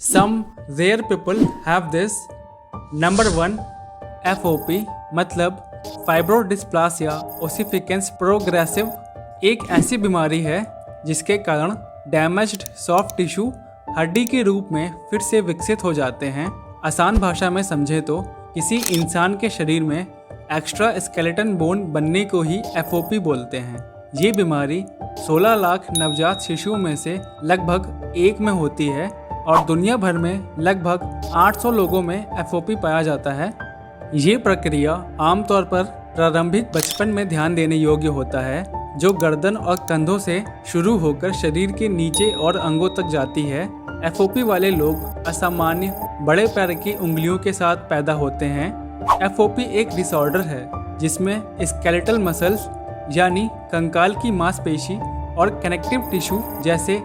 Some rare people have this. Number 1 FOP मतलब फाइब्रोडिस्प्लासिया ossificans progressive एक ऐसी बीमारी है जिसके कारण डैमेज्ड सॉफ्ट टिश्यू हड्डी के रूप में फिर से विकसित हो जाते हैं। आसान भाषा में समझे तो किसी इंसान के शरीर में एक्स्ट्रा स्केलेटन बोन बनने को ही FOP बोलते हैं। ये बीमारी 16 लाख नवजात शिशुओं में से लगभग एक में होती है और दुनिया भर में लगभग 800 लोगों में FOP पाया जाता है। ये प्रक्रिया आमतौर पर प्रारंभिक बचपन में ध्यान देने योग्य होता है, जो गर्दन और कंधों से शुरू होकर शरीर के नीचे और अंगों तक जाती है। FOP वाले लोग असामान्य बड़े पैर की उंगलियों के साथ पैदा होते हैं। FOP एक डिसऑर्डर है जिसमें स्केलेटल मसल्स यानी कंकाल की मांसपेशी और कनेक्टिव टिश्यू जैसे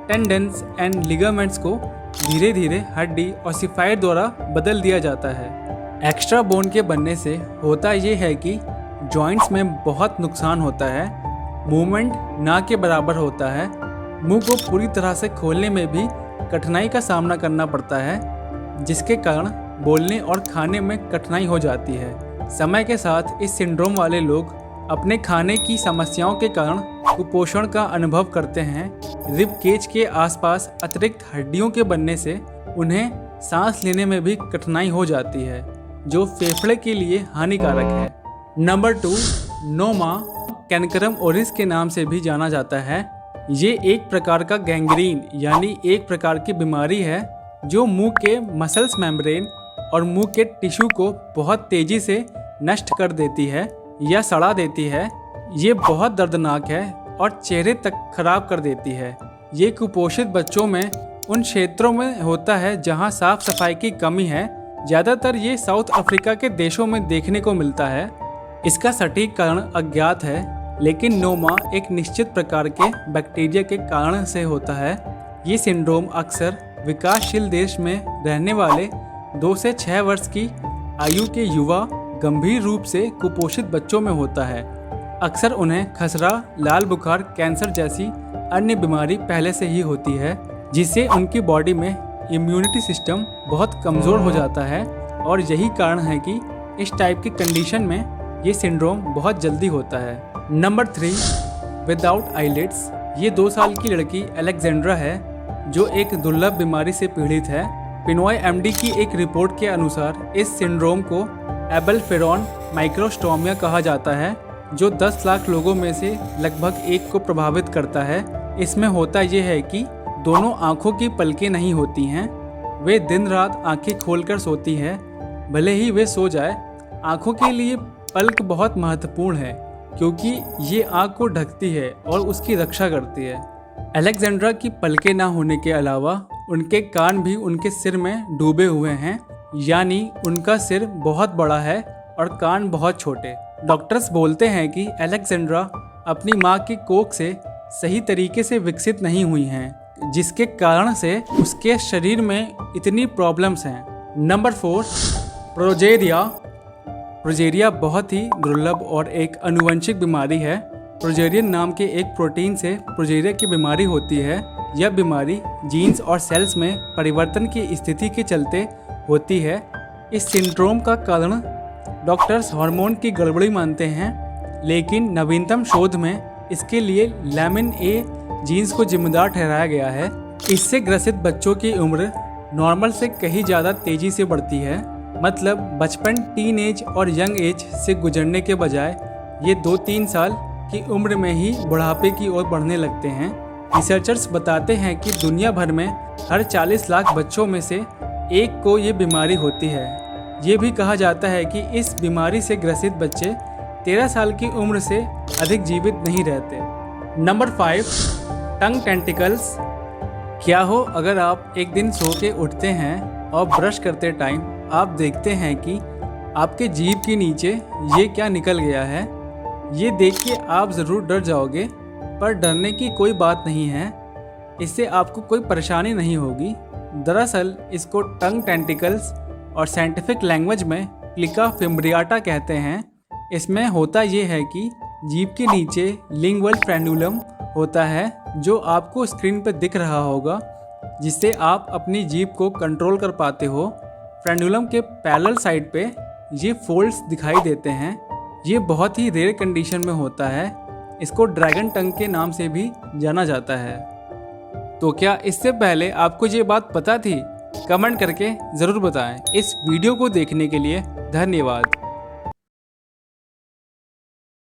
टेंडन्स एंड लिगामेंट्स को धीरे धीरे हड्डी ऑसिफाइड द्वारा बदल दिया जाता है। एक्स्ट्रा बोन के बनने से होता ये है कि जॉइंट्स में बहुत नुकसान होता है, मूवमेंट ना के बराबर होता है, मुंह को पूरी तरह से खोलने में भी कठिनाई का सामना करना पड़ता है, जिसके कारण बोलने और खाने में कठिनाई हो जाती है। समय के साथ इस सिंड्रोम वाले लोग अपने खाने की समस्याओं के कारण कुपोषण का अनुभव करते हैं। रिब केज के आसपास अतिरिक्त हड्डियों के बनने से उन्हें सांस लेने में भी कठिनाई हो जाती है, जो फेफड़े के लिए हानिकारक है। नंबर 2 नोमा कैनकरम ओरिस के नाम से भी जाना जाता है। ये एक प्रकार का गैंग्रीन यानी एक प्रकार की बीमारी है जो मुंह के मसल्स मेम्ब्रेन और मुंह के टिश्यू को बहुत तेजी से नष्ट कर देती है या सड़ा देती है। ये बहुत दर्दनाक है और चेहरे तक खराब कर देती है। ये कुपोषित बच्चों में उन क्षेत्रों में होता है जहां साफ सफाई की कमी है। ज़्यादातर ये साउथ अफ्रीका के देशों में देखने को मिलता है। इसका सटीक कारण अज्ञात है, लेकिन नोमा एक निश्चित प्रकार के बैक्टीरिया के कारण से होता है। ये सिंड्रोम अक्सर विकासशील देश में रहने वाले 2 से 6 वर्ष की आयु के युवा गंभीर रूप से कुपोषित बच्चों में होता है। अक्सर उन्हें खसरा, लाल बुखार, कैंसर जैसी अन्य बीमारी पहले से ही होती है, जिससे उनकी बॉडी में इम्यूनिटी सिस्टम बहुत कमज़ोर हो जाता है और यही कारण है कि इस टाइप की कंडीशन में ये सिंड्रोम बहुत जल्दी होता है। Number 3 without eyelids. ये 2 साल की लड़की अलेक्जेंड्रा है जो एक दुर्लभ बीमारी से पीड़ित है। पिनॉय MD की एक रिपोर्ट के अनुसार इस सिंड्रोम को एबलफेरॉन माइक्रोस्टोमिया कहा जाता है, जो 10 लाख लोगों में से लगभग 1 को प्रभावित करता है। इसमें होता यह है कि दोनों आँखों की पलकें नहीं होती हैं। वे दिन रात आंखें खोलकर सोती हैं। भले ही वे सो जाए, आँखों के लिए पलक बहुत महत्वपूर्ण है क्योंकि ये आँख को ढकती है और उसकी रक्षा करती है। अलेक्जेंड्रा की पलकें ना होने के अलावा उनके कान भी उनके सिर में डूबे हुए हैं, यानी उनका सिर बहुत बड़ा है और कान बहुत छोटे। डॉक्टर्स बोलते हैं कि अलेक्जेंड्रा अपनी माँ की कोख से सही तरीके से विकसित नहीं हुई हैं, जिसके कारण से उसके शरीर में इतनी प्रॉब्लम्स हैं। Number 4 progeria. प्रोजेरिया बहुत ही दुर्लभ और एक आनुवंशिक बीमारी है। प्रोजेरियन नाम के एक प्रोटीन से प्रोजेरिया की बीमारी होती है। यह बीमारी जीन्स और सेल्स में परिवर्तन की स्थिति के चलते होती है। इस सिंड्रोम का कारण डॉक्टर्स हार्मोन की गड़बड़ी मानते हैं, लेकिन नवीनतम शोध में इसके लिए लैमिन ए जीन्स को जिम्मेदार ठहराया गया है। इससे ग्रसित बच्चों की उम्र नॉर्मल से कहीं ज़्यादा तेज़ी से बढ़ती है। मतलब बचपन, टीन एज और यंग एज से गुजरने के बजाय ये 2-3 साल की उम्र में ही बुढ़ापे की ओर बढ़ने लगते हैं। रिसर्चर्स बताते हैं कि दुनिया भर में हर 40 लाख बच्चों में से 1 को ये बीमारी होती है। ये भी कहा जाता है कि इस बीमारी से ग्रसित बच्चे 13 साल की उम्र से अधिक जीवित नहीं रहते। नंबर 5 टंग टेंटिकल्स। क्या हो अगर आप एक दिन सो के उठते हैं और ब्रश करते टाइम आप देखते हैं कि आपके जीभ के नीचे ये क्या निकल गया है। ये देख के आप ज़रूर डर जाओगे, पर डरने की कोई बात नहीं है। इससे आपको कोई परेशानी नहीं होगी। दरअसल इसको टंग टेंटिकल्स और साइंटिफिक लैंग्वेज में प्लिका फिम्ब्रियाटा कहते हैं। इसमें होता ये है कि जीभ के नीचे लिंगुअल फ्रेन्यूलम होता है, जो आपको स्क्रीन पर दिख रहा होगा, जिससे आप अपनी जीभ को कंट्रोल कर पाते हो। फ्रेनुलम के पैरेलल साइड पे ये फोल्ड्स दिखाई देते हैं। ये बहुत ही रेयर कंडीशन में होता है। इसको ड्रैगन टंग के नाम से भी जाना जाता है। तो क्या इससे पहले आपको ये बात पता थी? कमेंट करके ज़रूर बताएं। इस वीडियो को देखने के लिए धन्यवाद।